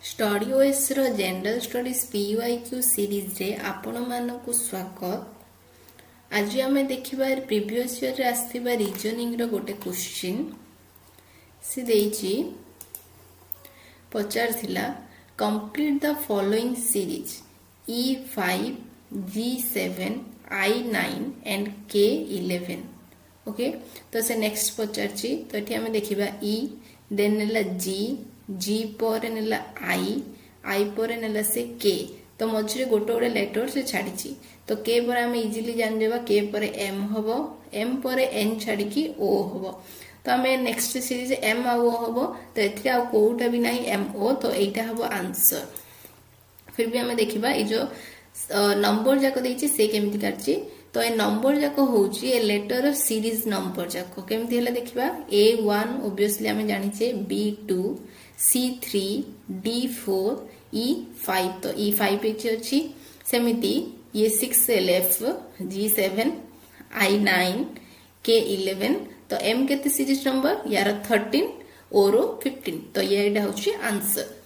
Study OS रो general studies PYQ series रे आपण मानकु स्वागत। आज आम देखा प्रीवियस ईयर रे आसथिबा रीजनिंग रो गोटे क्वेश्चन से देइची पचारथिला complete the following series E5 G7 I9 and K11। Okay तो से नेक्स्ट पचारची तो एठी आम देखिबा E देन नेला G पर नेला I पर नेला से K तो मझे गोटे गोटे लेटर से छाड़ी तो K पर आम इजिली जान जाबा K पर M हबो M पर N छाड़ी O हबो तो आम नेक्स्ट सीरीज M आ O हबो तो एथि आ कोउटा भी नाही M O तो एटा हबो आंसर। फिर भी आम देखिबा ए जो नंबर जाक देछि से केमिति काटछि तो ए नंबर जाक होउछि ए लेटर सीरीज नंबर जाक केमिति हला देखिबा A1 ऑब्वियसली आम जानिछे B2 C3 D4 E5 तो E5 एछि अछि सेमिति ये 6LF G7 I9 K11 तो M केते सीरीज नंबर यार 13 और 15 तो ये एटा होछि आंसर।